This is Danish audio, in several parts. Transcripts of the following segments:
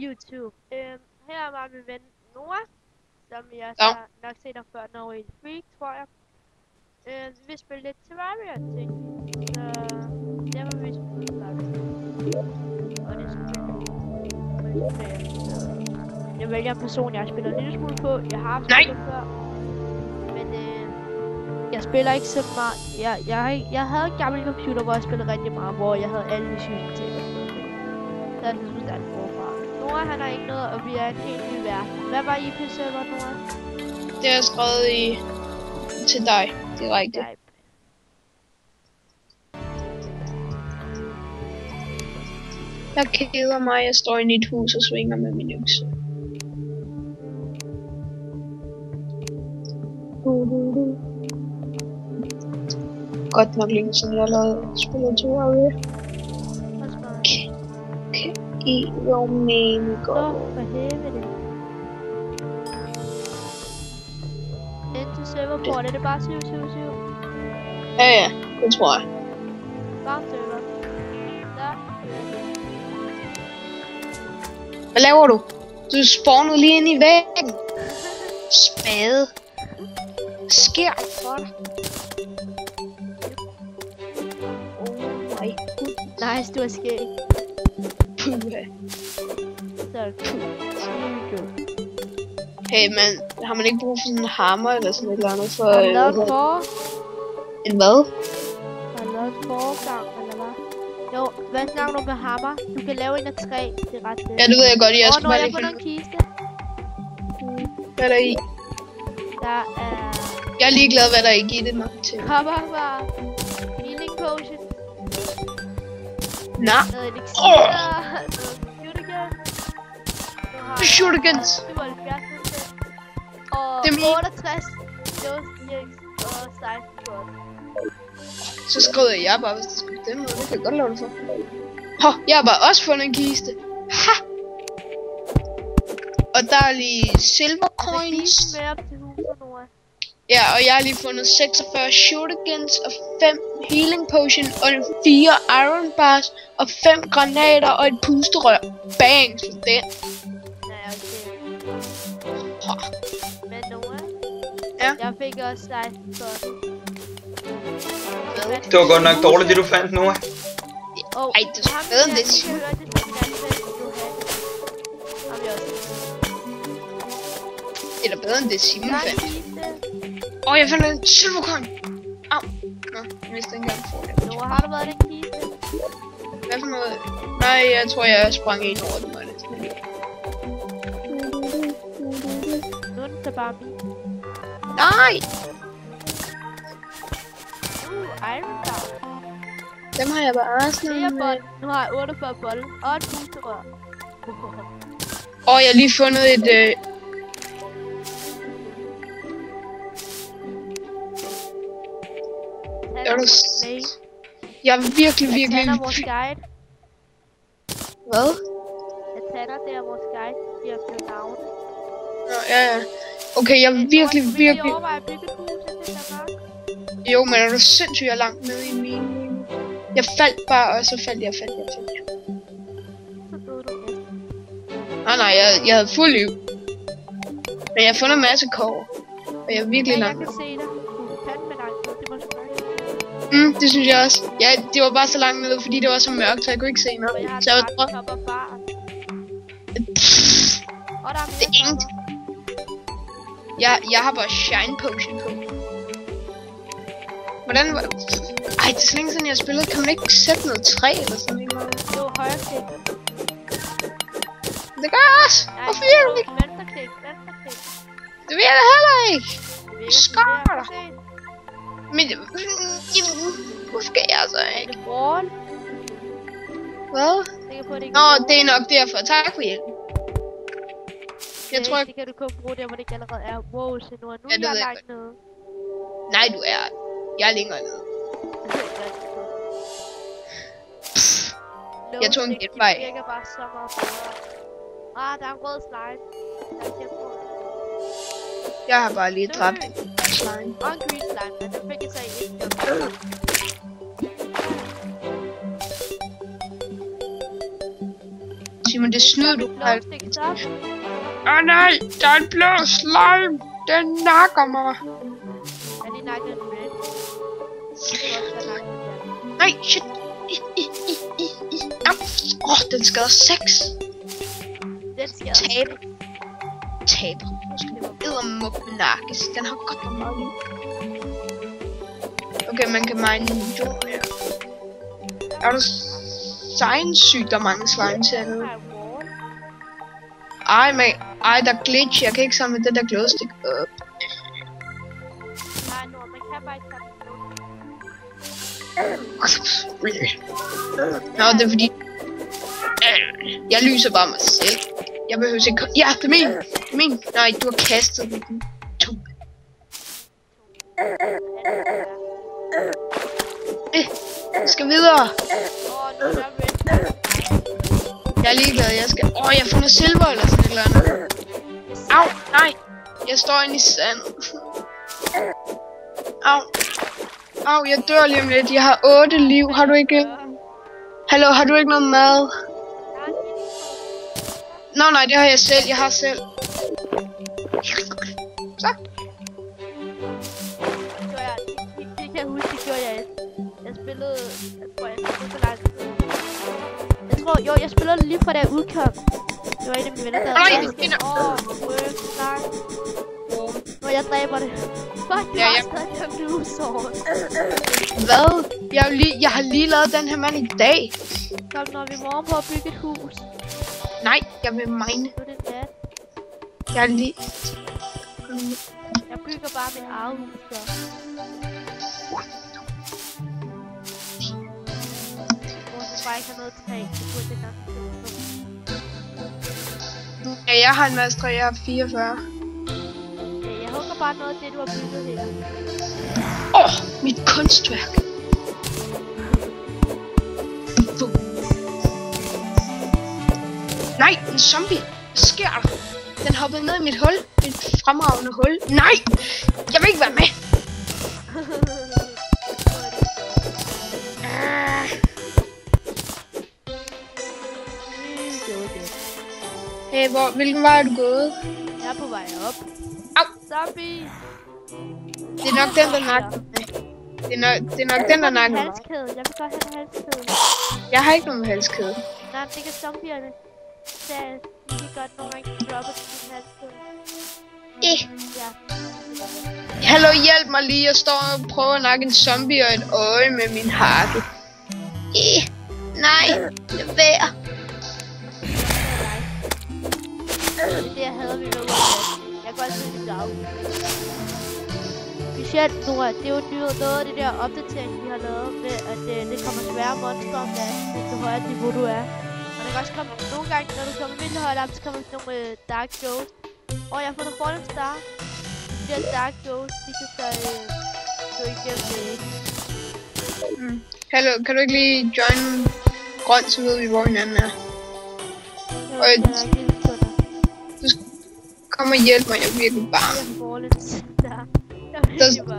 YouTube. Her var min ven Noah, som jeg Ja. så nok set ham før, når i Freak, tror jeg. Vi vil spille lidt Terraria, tænkte vi. Så derfor vil vi spille Terraria. Og det er selvfølgelig jeg vælger en person, jeg spiller en lille smule på. Jeg har spillet før. Men jeg spiller ikke så meget. Jeg havde en gammel computer, hvor jeg spillede rigtig meget, hvor jeg havde alle de systemer. Så jeg synes, det er forfra. Noah, han har ikke noget, og vi er en helt ny verden. Hvad var IP-server, Noah? Det er skrevet til dig direkte. Jeg keder mig, jeg står inde i et hus og svinger med min økse. Godt nok længe siden jeg lavede spillet Terraria. Okay, jo men godt. For helvede. Ind til serverport, er det bare 777? Ja, det tror jeg. Bare server. Hvad laver du? Du spawnede lige ind i væggen. Spade. Sker for dig. Oh my. Nice, du er skæg. Puha. Så Hey man, har man ikke brug for sådan en hammer eller sådan et eller andet for... Har du lavet en en hvad? Har du lavet en forgang, eller hvad? Jo, hvad snakker du med hammer? Du kan lave en af træ, det er ret fedt. Ja, det ved jeg godt, jeg skal bare bare lige lige finde finde... en kiste. Hvad er der i? Der er... Jeg er ligeglad, hvad der er i, giv det nok til. Hammer var... Healing potion. Nej. Noget elixir. Noget shuriken. Shurikens. 77%. Og Det er min. 68. Dosejeks og 16 godt. Så skriver jeg bare, hvis det skulle den måde. Det kan jeg godt love det for. Hå, jeg har bare også fundet en kiste. Ha! Og der er lige silver coins. Med op til huset, Noah. Ja, og jeg har lige fundet 46 shurikens og 5 healing potion og 4 iron bars og 5 granater og et pusterør. Bang, så den. Ja, okay. Hå. Men Noah? Ja? Jeg fik også 16 godt. Det var godt nok dårligt, det du fandt nu. Ej, det er bedre end det. Det er da bedre end det Simon fandt. Jeg fandt en silvercoin. Au. Nå, jeg vidste ikke engang for det. Noah, har du været i den kiste? Hvad for noget? Nej, jeg tror jeg sprang ind over den. Nu er den så bare min. Nej! Iron bar. Dem har jeg bare sådan Det er bold. Nu har jeg 48 bold og et pusterør. Jeg har lige fundet et... Jeg er virkelig... Jeg tænder vores guide. Hvad? Jeg tænder der vores guide. De har blevet navn. Nå, ja. Okay, jeg er virkelig... Vil I overveje at bygge et hus, det er mørkt? Jo, men er du sindssygt, jeg er langt nede i min... Jeg faldt bare, og så faldt jeg. Så døde du næsten. Nej, jeg havde fuld liv. Men jeg har fundet en masse kår. Og jeg er virkelig Ja, jeg langt. kan se dig. Du kan med langt ned, det må du gøre. Det synes jeg også. Ja, det var bare så langt nede, fordi det var så mørkt, så jeg kunne ikke se noget. Jeg har Så jeg var en top og bar. Og der er Det er mere ingenting. Jeg har bare shine potion på. Hvordan var det? Ej, det er så længe siden jeg spillede. Kan man ikke sætte noget træ eller sådan noget? Det var højre klik. Det gør jeg også. Hvorfor virker det ikke? Venstre klik. Det virker heller ikke. Skål. Men hvor skal jeg så Er ikke? det wall? Hvad? Sikker på, at det ikke Nå, er det er nok derfor. Tak for hjælp. Jeg tror det kan du kun bruge der, hvor det ikke allerede er. Wow, se nu er Ja, det jeg ved jeg langt nede. Nej, du er. Jeg er længere nede. Jeg tog en genvej. Det virker bare så meget bedre. Der er en rød slime. Der er kæmpe. Jeg har bare lige dræbt en slime. Og en green slime, men den fik jeg så ikke. Simon, men det snyder du Blå alt. stik stop. Nej, der er en blå slime. Den nakker mig. Er det nakket en red? Nej, shit. Den skader 6. Den skal Taber. Eddermukke nakkes. Den har godt nok meget liv. Okay, man kan mine en jord her. Er du sindssygt, der er mange slimes hernede? Ej, der er glitch. Jeg kan ikke samle det der glowstick op. Nej, man kan bare ikke samle. Nå, det er fordi... Jeg lyser bare mig selv. Jeg behøver ikke... Ja, det er min! Det er min! Nej, du har kastet den. Jeg skal videre. Jeg er ligeglad, jeg skal... jeg får noget silver eller sådan et eller andet. Au, nej! Jeg står inde i sandet. Au, jeg dør lige om lidt. Jeg har 8 liv. Har du ikke... Hallo, har du ikke noget mad? Nå, nej, det har jeg selv. Jeg har selv. Så. Det kan jeg huske, det gjorde jeg ikke. Jeg spillede... Jeg spillede lige fra da jeg udkom. Det var en af mine venner, der havde og jeg dræber det. Fuck, det var stadig en blue sword. Hvad? Jeg har lige lavet den her mand i dag. Kom, når vi morgen på at bygge et hus. Nej, jeg vil mine. Nu er det nat. Jeg er lige... Jeg bygger bare mit eget hus, så. Jeg bare ikke har noget træ. Det burde det nok. Ja, jeg har en masse træ. Jeg har 44. Jeg hugger bare noget af det, du har bygget her. Mit kunstværk. Nej, en zombie. Hvad sker der? Den hoppede ned i mit hul. Et fremragende hul. Nej! Jeg vil ikke være med. Hey, hvilken vej er du gået? Jeg er på vej op. Au! Zombie! Det er nok den, der nakker. Det er nok den, der nakker. Halskæde. Jeg vil godt have en halskæde. Jeg har ikke nogen halskæde. Nej, det kan zombierne. Så de kan godt nogle gange droppe til din halskæde. Ja. Hallo, hjælp mig lige. Jeg står og prøver at nakke en zombie og et øje med min hakke. Nej, det er værd. Det er det, jeg hader ved noget. Jeg kan godt lide det dag. Specielt nu, det er jo noget af det der opdatering, de har lavet med, at det kommer svære monster om natten, desto højere niveau du er. Og det kan også komme nogle gange, når du kommer mindre højt op, så kommer sådan nogle Dark Ghost. Og jeg har fundet Fallen Star. De der Dark Ghost, de kan så gå igennem det. Hallo, kan du ikke lige join grøn, så ved vi, hvor hinanden er? Du skal komme og hjælpe mig, jeg er virkelig bange.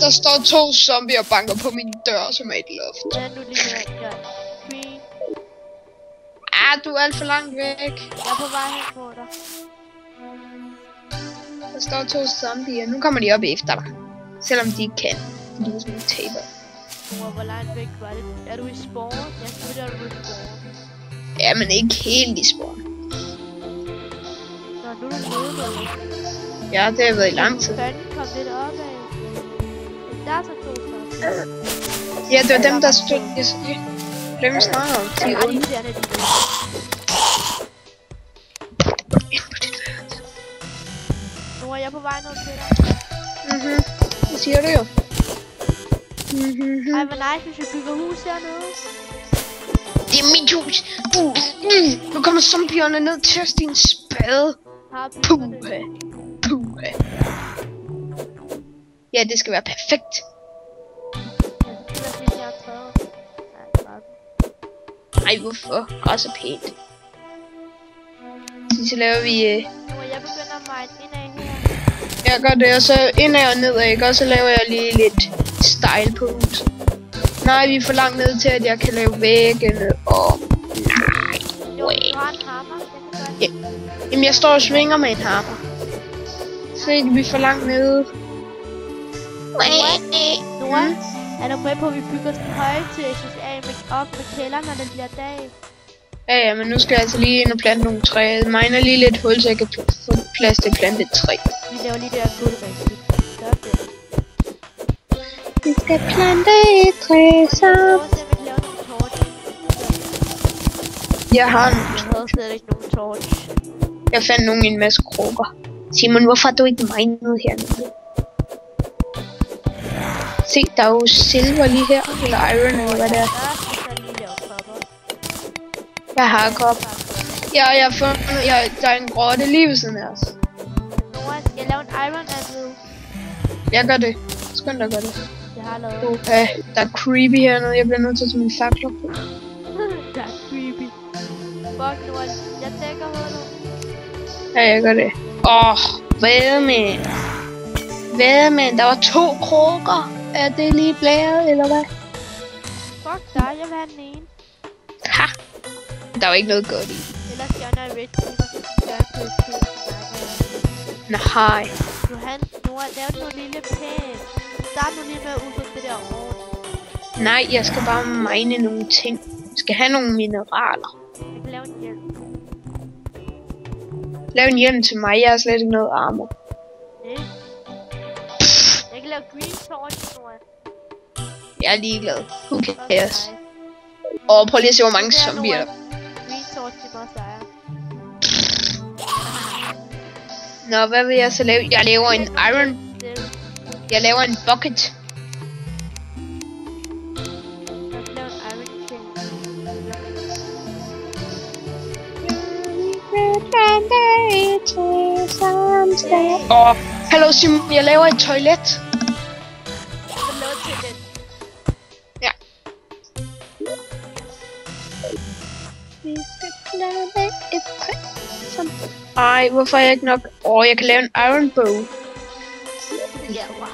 Der står 2 zombier og banker på min dør, som er et loft. Ja, nu lige her. Green. Du er alt for langt væk. Jeg er på vej hen på dig. Der står 2 zombier. Nu kommer de op efter dig. Selvom de ikke kan. Du er sådan en taber. Hvor langt væk var det? Er du i spawn? Ja, selvfølgelig er du i spawn. Ja, men ikke helt i spawn. Nå, nu er du nede med mig. Ja, det har været i lang tid. Fanden kom lidt op af. Der er så 2 zombier. Ja, det var dem, der stod... Dem snakker om. De er onde. Nu er jeg på vej ned til dig. Det siger du jo. Ej, hvor nice, hvis vi bygger hus hernede. Det er mit hus. Nu kommer zombierne ned til os, din spade. Puha. Ja, det skal være perfekt. Ej, hvorfor? Græs er pænt. Så laver vi... Nu er jeg begyndt at mine indad her. Jeg gør det, og så indad og nedad, ikke? Og så laver jeg lige lidt style på huset. Nej, vi er for langt ned til, at jeg kan lave væggene, og... Nej. Jo, du har en hammer. Jeg kan gøre Jamen, jeg står og svinger med en hammer. Se, vi er for langt nede. Nora, er du med på, at vi bygger den høje til SSA op med kælderen, når det bliver dag? Ja, men nu skal jeg altså lige ind og plante nogle træer. Mine er lige lidt hul, så jeg kan få plads til at plante et træ. Vi laver lige det her guldmæssigt. Gør det. Vi skal plante et træ sammen. Jeg har en. Jeg havde slet ikke nogen torch. Jeg fandt nogen i en masse krukker. Simon, hvorfor har du ikke minet hernede? Se, der er jo silver lige her, eller iron, eller hvad det er. Jeg har kop. Ja, jeg har fundet, der er en grotte lige ved siden af os. Nora, skal jeg lave en iron anvil? Jeg gør det. Skynd dig at gøre det. Jeg har lavet. Okay, der er creepy hernede. Jeg bliver nødt til at tage mine fakler på. Der er creepy. Fuck, Nora, jeg dækker hullet. Ja, jeg gør det. Hvad med? Der var 2 krukker. Er det lige blæret, eller hvad? Fuck dig, jeg vil have den ene. Ha! Der var ikke noget godt i. Ellers stjerner jeg væk, så jeg kan Nej. Johan, Nora, lav noget lille pænt. Start nu lige med at udføre det der ovn. Nej, jeg skal bare mine nogle ting. Jeg skal have nogle mineraler. Jeg kan lave en hjelm. Lav en hjelm til mig, jeg har slet ikke noget armor. Jeg kan lave green torch, Nora. Jeg er ligeglad. Who cares? Prøv lige at se, hvor mange zombier der. Green torch, det er bare sejre. Nå, hvad vil jeg så lave? Jeg laver en iron. Jeg laver en bucket. Jeg kan lave en iron ting. Hallo Simon, jeg laver et toilet. Jeg kan lave til den. Ja. Vi skal plante et træ. Ej, hvorfor er jeg ikke nok? Jeg kan lave en iron bow. Ja, wow.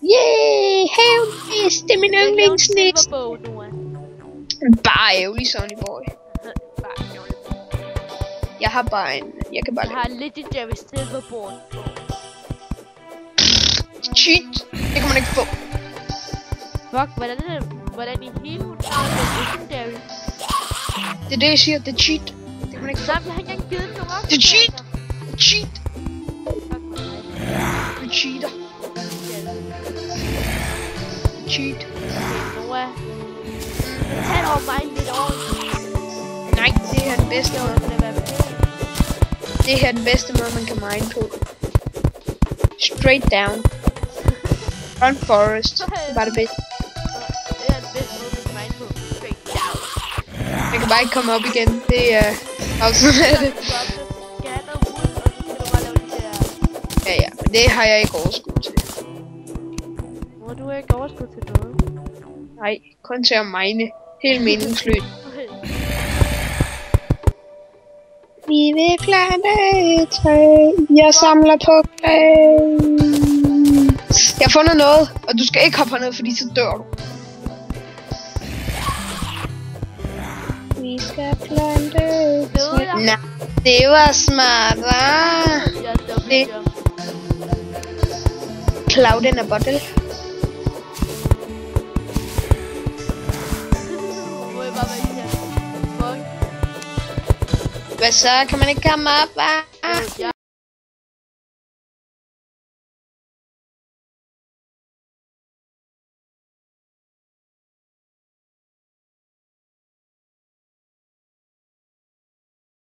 Yay, havenis, det er min yndlingsnis. Bare ærgerlig, Sonny boy. Jeg har bare en, jeg kan bare Jeg har en legendary silverboard. cheat, det kan man ikke få. Fuck, hvordan i hele hun har det legendary? Det er det, jeg siger, det er cheat. Det kan man ikke få. Nej, jeg har ikke engang givet den nok. Det er cheat. Cheat. Fuck mig. Du cheater. Cheat. Noah. Tag over mig lidt over. Nej, det her er den bedste måde. Det her er den bedste måde, man kan mine på. Straight down. Run forest. Var det bedste. Det er den bedste måde, man kan mine på. Straight down. Jeg kan bare ikke komme op igen. Det er afsnittet. Ja, men det har jeg ikke overskud til. Hvor du ikke overskud til noget? Nej, kun til at mine. Helt meningsløst. Vi vil plante et træ. Jeg samler på kræ. Jeg har fundet noget, og du skal ikke hoppe herned, fordi så dør du. Vi skal plante et træ. Nej, det var smart, hva'? Det. Cloud in a bottle. Hvad så? Kan man ikke komme op, hva'?